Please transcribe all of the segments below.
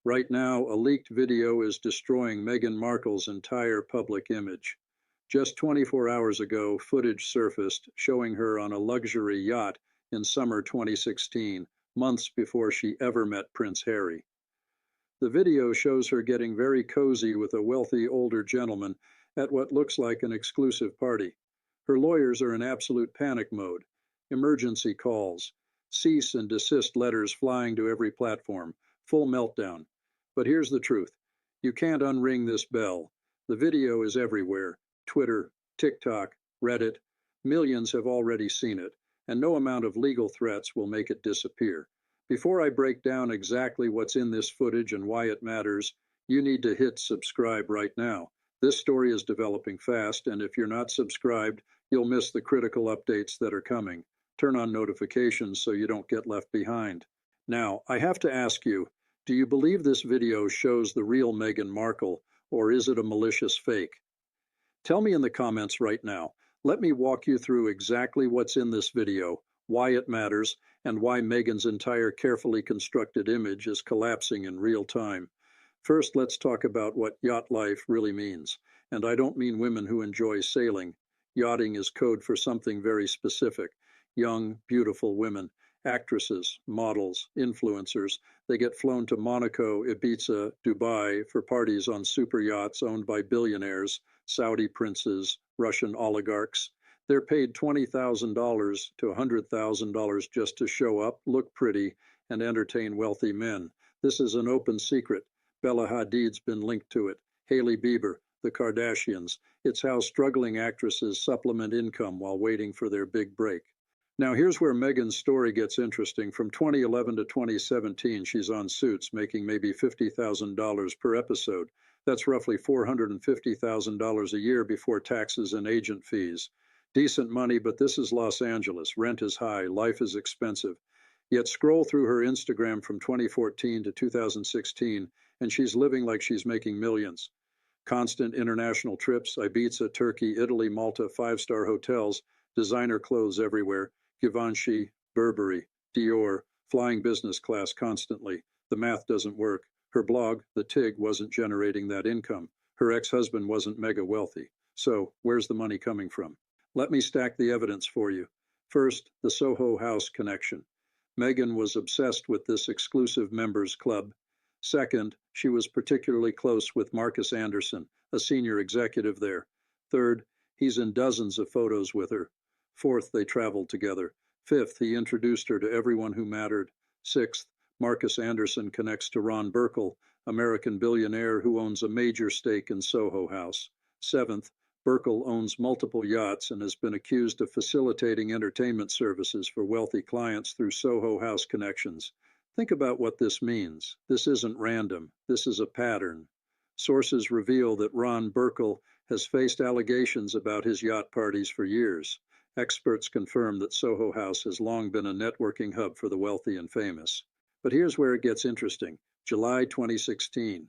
Right now, a leaked video is destroying Meghan Markle's entire public image. Just 24 hours ago, footage surfaced showing her on a luxury yacht in summer 2016, months before she ever met Prince Harry. The video shows her getting very cozy with a wealthy older gentleman at what looks like an exclusive party. Her lawyers are in absolute panic mode. Emergency calls, cease and desist letters flying to every platform, full meltdown. But here's the truth. You can't unring this bell. The video is everywhere. Twitter, TikTok, Reddit. Millions have already seen it, and no amount of legal threats will make it disappear. Before I break down exactly what's in this footage and why it matters, you need to hit subscribe right now. This story is developing fast, and if you're not subscribed, you'll miss the critical updates that are coming. Turn on notifications so you don't get left behind. Now, I have to ask you, do you believe this video shows the real Meghan Markle, or is it a malicious fake? Tell me in the comments right now. Let me walk you through exactly what's in this video, why it matters, and why Meghan's entire carefully constructed image is collapsing in real time. First, let's talk about what yacht life really means. And I don't mean women who enjoy sailing. Yachting is code for something very specific. Young, beautiful women, actresses, models, influencers. They get flown to Monaco, Ibiza, Dubai for parties on super yachts owned by billionaires, Saudi princes, Russian oligarchs. They're paid $20,000 to $100,000 just to show up, look pretty, and entertain wealthy men. This is an open secret. Bella Hadid's been linked to it. Hailey Bieber, the Kardashians. It's how struggling actresses supplement income while waiting for their big break. Now here's where Meghan's story gets interesting. From 2011 to 2017, she's on Suits, making maybe $50,000 per episode. That's roughly $450,000 a year before taxes and agent fees. Decent money, but this is Los Angeles. Rent is high, life is expensive. Yet scroll through her Instagram from 2014 to 2016, and she's living like she's making millions. Constant international trips, Ibiza, Turkey, Italy, Malta, five-star hotels, designer clothes everywhere, Givenchy, Burberry, Dior, flying business class constantly. The math doesn't work. Her blog, The Tig, wasn't generating that income. Her ex-husband wasn't mega wealthy. So, where's the money coming from? Let me stack the evidence for you. First, the Soho House connection. Meghan was obsessed with this exclusive members club. Second, she was particularly close with Marcus Anderson, a senior executive there. Third, he's in dozens of photos with her. Fourth, they traveled together. Fifth, he introduced her to everyone who mattered. Sixth, Marcus Anderson connects to Ron Burkle, American billionaire who owns a major stake in Soho House. Seventh, Burkle owns multiple yachts and has been accused of facilitating entertainment services for wealthy clients through Soho House connections. Think about what this means. This isn't random. This is a pattern. Sources reveal that Ron Burkle has faced allegations about his yacht parties for years. Experts confirm that Soho House has long been a networking hub for the wealthy and famous. But here's where it gets interesting. July 2016.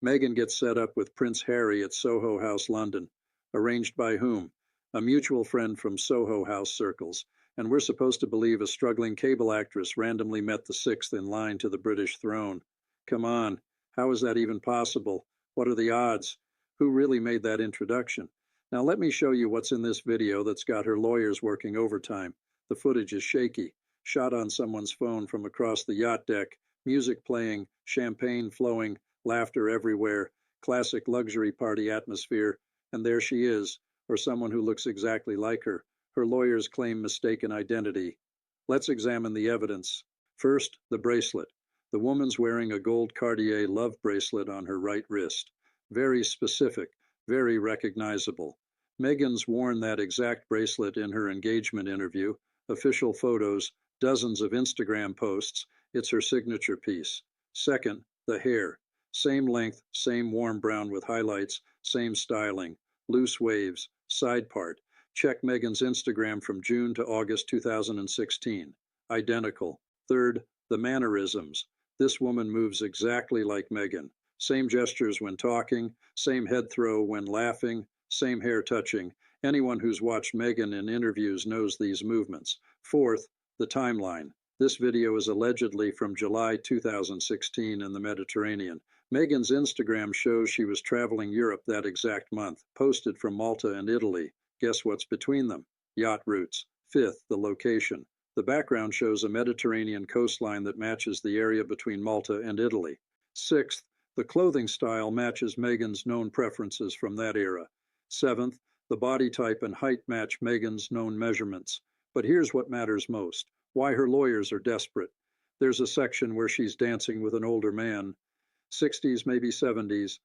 Meghan gets set up with Prince Harry at Soho House, London. Arranged by whom? A mutual friend from Soho House circles. And we're supposed to believe a struggling cable actress randomly met the sixth in line to the British throne. Come on, how is that even possible? What are the odds? Who really made that introduction? Now let me show you what's in this video that's got her lawyers working overtime. The footage is shaky, shot on someone's phone from across the yacht deck, music playing, champagne flowing, laughter everywhere, classic luxury party atmosphere, and there she is, or someone who looks exactly like her. Her lawyers claim mistaken identity. Let's examine the evidence. First, the bracelet. The woman's wearing a gold Cartier love bracelet on her right wrist. Very specific, very recognizable. Meghan's worn that exact bracelet in her engagement interview, official photos, dozens of Instagram posts. It's her signature piece. Second, the hair. Same length, same warm brown with highlights, same styling, loose waves, side part. Check Meghan's Instagram from June to August 2016. Identical. Third, the mannerisms. This woman moves exactly like Meghan. Same gestures when talking, same head throw when laughing, same hair touching. Anyone who's watched Meghan in interviews knows these movements. Fourth, the timeline. This video is allegedly from July 2016 in the Mediterranean. Meghan's Instagram shows she was traveling Europe that exact month, posted from Malta and Italy. Guess what's between them? Yacht routes. Fifth, the location. The background shows a Mediterranean coastline that matches the area between Malta and Italy. Sixth, the clothing style matches Meghan's known preferences from that era. Seventh, the body type and height match Meghan's known measurements. But here's what matters most: why her lawyers are desperate. There's a section where she's dancing with an older man, 60s, maybe 70s.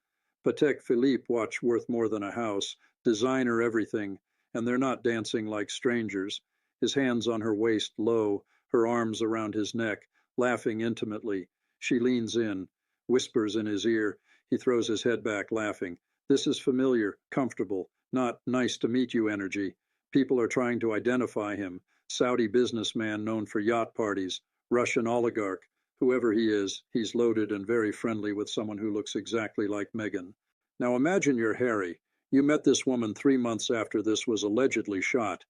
Patek Philippe watch worth more than a house, designer everything, and they're not dancing like strangers. His hands on her waist low, her arms around his neck, laughing intimately. She leans in, whispers in his ear. He throws his head back, laughing. This is familiar, comfortable, not nice to meet you energy. People are trying to identify him. Saudi businessman known for yacht parties, Russian oligarch. Whoever he is, he's loaded and very friendly with someone who looks exactly like Meghan. Now imagine you're Harry. You met this woman 3 months after this was allegedly shot.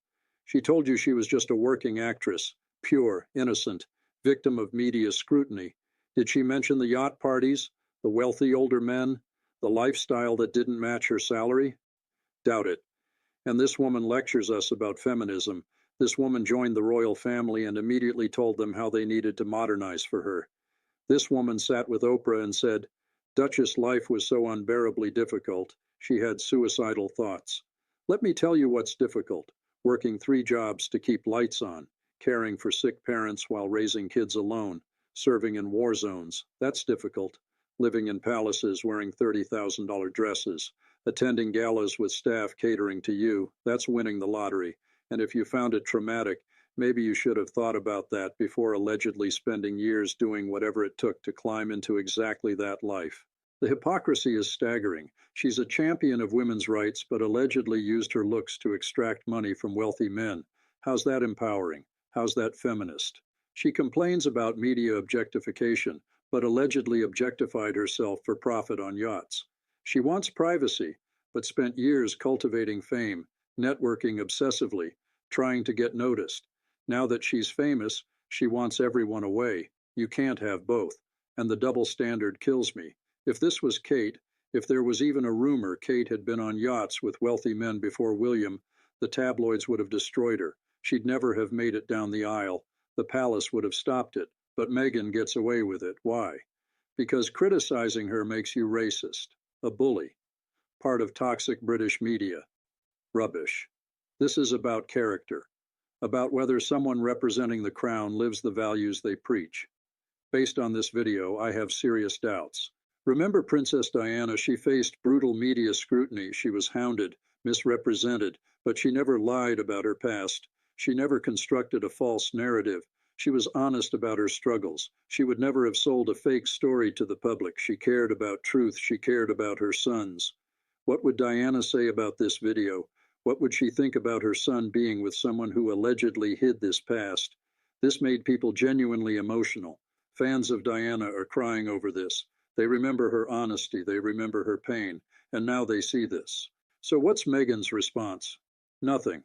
She told you she was just a working actress, pure, innocent, victim of media scrutiny. Did she mention the yacht parties, the wealthy older men, the lifestyle that didn't match her salary? Doubt it. And this woman lectures us about feminism. This woman joined the royal family and immediately told them how they needed to modernize for her. This woman sat with Oprah and said, Duchess' life was so unbearably difficult, she had suicidal thoughts. Let me tell you what's difficult: working 3 jobs to keep lights on, caring for sick parents while raising kids alone, serving in war zones. That's difficult. Living in palaces wearing $30,000 dresses, attending galas with staff catering to you. That's winning the lottery. And if you found it traumatic, maybe you should have thought about that before allegedly spending years doing whatever it took to climb into exactly that life. The hypocrisy is staggering. She's a champion of women's rights, but allegedly used her looks to extract money from wealthy men. How's that empowering? How's that feminist? She complains about media objectification, but allegedly objectified herself for profit on yachts. She wants privacy, but spent years cultivating fame, networking obsessively, trying to get noticed. Now that she's famous, she wants everyone away. You can't have both, and the double standard kills me. If this was Kate, if there was even a rumor Kate had been on yachts with wealthy men before William, the tabloids would have destroyed her. She'd never have made it down the aisle. The palace would have stopped it, but Meghan gets away with it. Why? Because criticizing her makes you racist, a bully, part of toxic British media. Rubbish. This is about character, about whether someone representing the crown lives the values they preach. Based on this video, I have serious doubts. Remember Princess Diana, she faced brutal media scrutiny. She was hounded, misrepresented, but she never lied about her past. She never constructed a false narrative. She was honest about her struggles. She would never have sold a fake story to the public. She cared about truth. She cared about her sons. What would Diana say about this video? What would she think about her son being with someone who allegedly hid this past? This made people genuinely emotional. Fans of Diana are crying over this. They remember her honesty, they remember her pain, and now they see this. So what's Meghan's response? Nothing.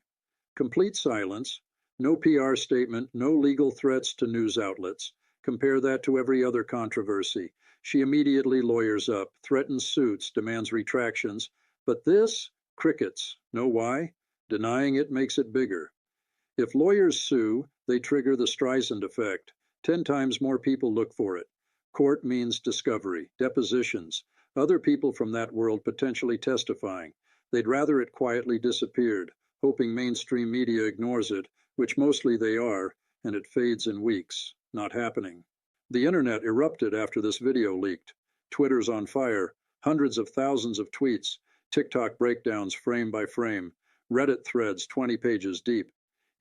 Complete silence, no PR statement, no legal threats to news outlets. Compare that to every other controversy. She immediately lawyers up, threatens suits, demands retractions. But this? Crickets. Know why? Denying it makes it bigger. If lawyers sue, they trigger the Streisand effect. 10 times more people look for it. Court means discovery, depositions, other people from that world potentially testifying. They'd rather it quietly disappeared, hoping mainstream media ignores it, which mostly they are, and it fades in weeks. Not happening. The internet erupted after this video leaked. Twitter's on fire, hundreds of thousands of tweets, TikTok breakdowns frame by frame, Reddit threads 20 pages deep.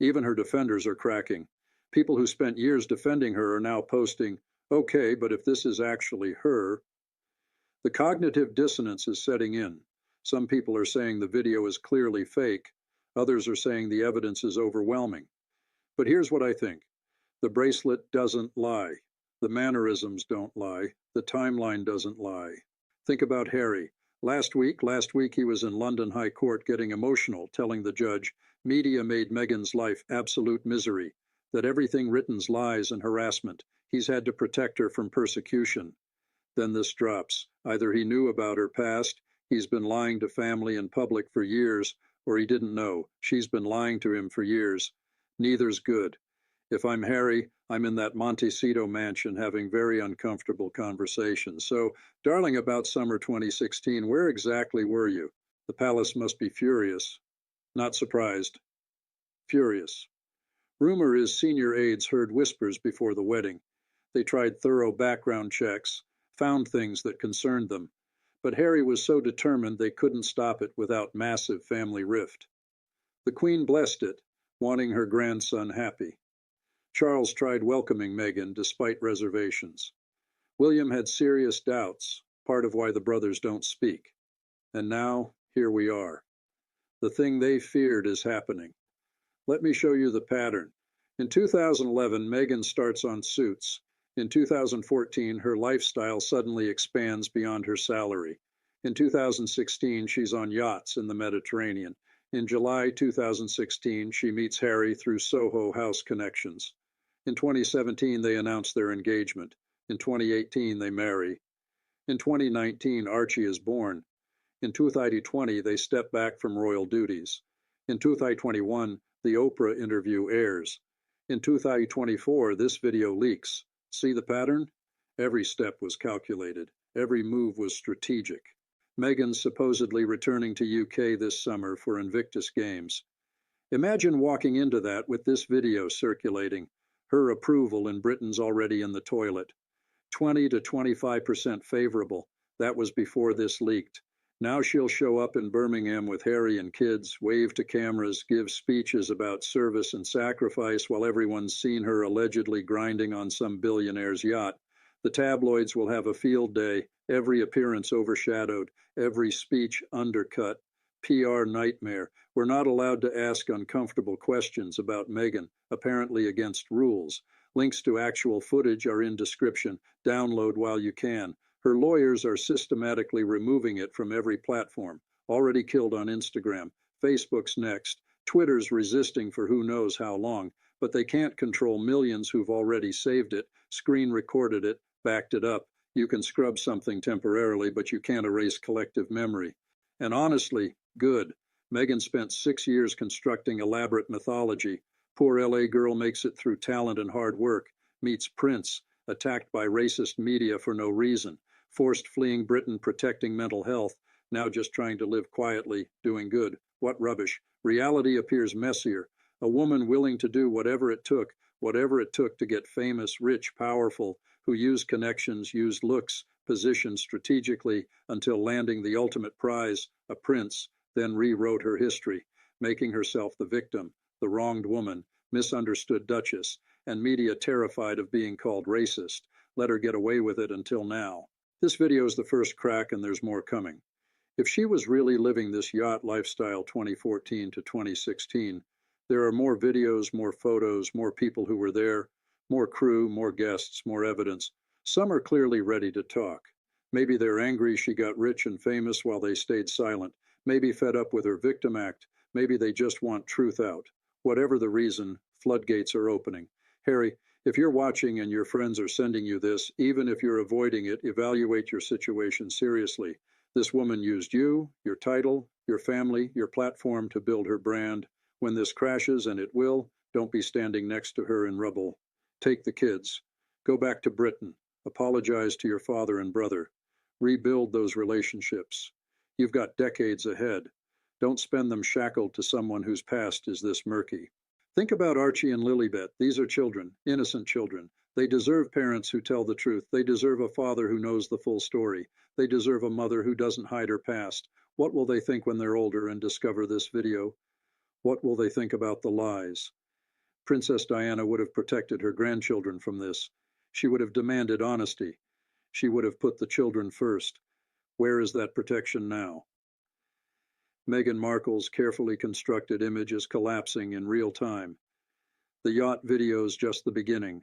Even her defenders are cracking. People who spent years defending her are now posting, okay, but if this is actually her. The cognitive dissonance is setting in. Some people are saying the video is clearly fake. Others are saying the evidence is overwhelming. But here's what I think. The bracelet doesn't lie. The mannerisms don't lie. The timeline doesn't lie. Think about Harry. Last week he was in London High Court getting emotional, telling the judge, media made Meghan's life absolute misery. that everything written's lies and harassment. He's had to protect her from persecution. Then this drops. Either he knew about her past, he's been lying to family and public for years, or he didn't know. She's been lying to him for years. Neither's good. If I'm Harry, I'm in that Montecito mansion having very uncomfortable conversations. So, darling, about summer 2016, where exactly were you? The palace must be furious. Not surprised. Furious. Rumor is senior aides heard whispers before the wedding. They tried thorough background checks, found things that concerned them. But Harry was so determined they couldn't stop it without massive family rift. The Queen blessed it, wanting her grandson happy. Charles tried welcoming Meghan despite reservations. William had serious doubts, part of why the brothers don't speak. And now, here we are. The thing they feared is happening. Let me show you the pattern. In 2011, Meghan starts on Suits. In 2014, her lifestyle suddenly expands beyond her salary. In 2016, she's on yachts in the Mediterranean. In July 2016, she meets Harry through Soho House connections. In 2017, they announce their engagement. In 2018, they marry. In 2019, Archie is born. In 2020, they step back from royal duties. In 2021, the Oprah interview airs. In 2024, this video leaks. See the pattern? Every step was calculated. Every move was strategic. Meghan's supposedly returning to UK this summer for Invictus Games. Imagine walking into that with this video circulating. Her approval in Britain's already in the toilet. 20 to 25% favorable. That was before this leaked. Now she'll show up in Birmingham with Harry and kids, wave to cameras, give speeches about service and sacrifice while everyone's seen her allegedly grinding on some billionaire's yacht. The tabloids will have a field day, every appearance overshadowed, every speech undercut. PR nightmare. We're not allowed to ask uncomfortable questions about Meghan, apparently against rules. Links to actual footage are in description. Download while you can. Her lawyers are systematically removing it from every platform. Already killed on Instagram. Facebook's next. Twitter's resisting for who knows how long, but they can't control millions who've already saved it, screen recorded it, backed it up. You can scrub something temporarily, but you can't erase collective memory. And honestly, good. Meghan spent 6 years constructing elaborate mythology. Poor LA girl makes it through talent and hard work, meets Prince, attacked by racist media for no reason, forced fleeing Britain protecting mental health, now just trying to live quietly, doing good. What rubbish. Reality appears messier. A woman willing to do whatever it took to get famous, rich, powerful, who used connections, used looks, positioned strategically until landing the ultimate prize, a prince, then rewrote her history, making herself the victim, the wronged woman, misunderstood duchess, and media terrified of being called racist. Let her get away with it until now. This video is the first crack and there's more coming. If she was really living this yacht lifestyle 2014 to 2016, there are more videos, more photos, more people who were there, more crew, more guests, more evidence. Some are clearly ready to talk. Maybe they're angry she got rich and famous while they stayed silent. Maybe fed up with her victim act. Maybe they just want truth out. Whatever the reason, floodgates are opening. Harry, if you're watching and your friends are sending you this, even if you're avoiding it, evaluate your situation seriously. This woman used you, your title, your family, your platform to build her brand. When this crashes, and it will, don't be standing next to her in rubble. Take the kids. Go back to Britain. Apologize to your father and brother. Rebuild those relationships. You've got decades ahead. Don't spend them shackled to someone whose past is this murky. Think about Archie and Lilibet. These are children, innocent children. They deserve parents who tell the truth. They deserve a father who knows the full story. They deserve a mother who doesn't hide her past. What will they think when they're older and discover this video? What will they think about the lies? Princess Diana would have protected her grandchildren from this. She would have demanded honesty. She would have put the children first. Where is that protection now? Meghan Markle's carefully constructed image is collapsing in real time. The yacht video's just the beginning.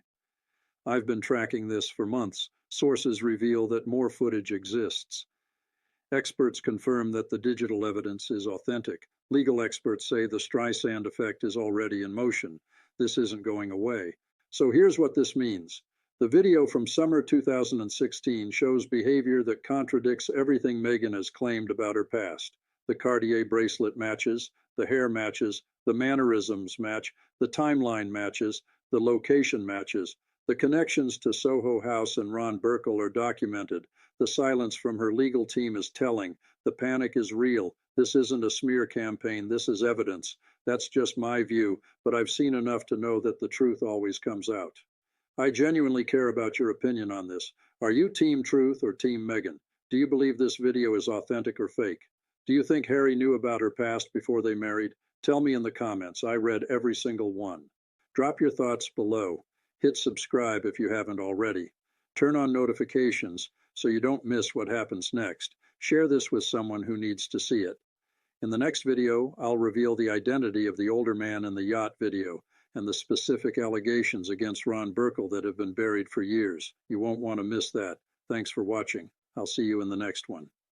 I've been tracking this for months. Sources reveal that more footage exists. Experts confirm that the digital evidence is authentic. Legal experts say the Streisand effect is already in motion. This isn't going away. So here's what this means. The video from summer 2016 shows behavior that contradicts everything Meghan has claimed about her past. The Cartier bracelet matches, the hair matches, the mannerisms match, the timeline matches, the location matches. The connections to Soho House and Ron Burkle are documented. The silence from her legal team is telling. The panic is real. This isn't a smear campaign. This is evidence. That's just my view, but I've seen enough to know that the truth always comes out. I genuinely care about your opinion on this. Are you Team Truth or Team Meghan? Do you believe this video is authentic or fake? Do you think Harry knew about her past before they married? Tell me in the comments. I read every single one. Drop your thoughts below. Hit subscribe if you haven't already. Turn on notifications so you don't miss what happens next. Share this with someone who needs to see it. In the next video, I'll reveal the identity of the older man in the yacht video and the specific allegations against Ron Burkle that have been buried for years. You won't want to miss that. Thanks for watching. I'll see you in the next one.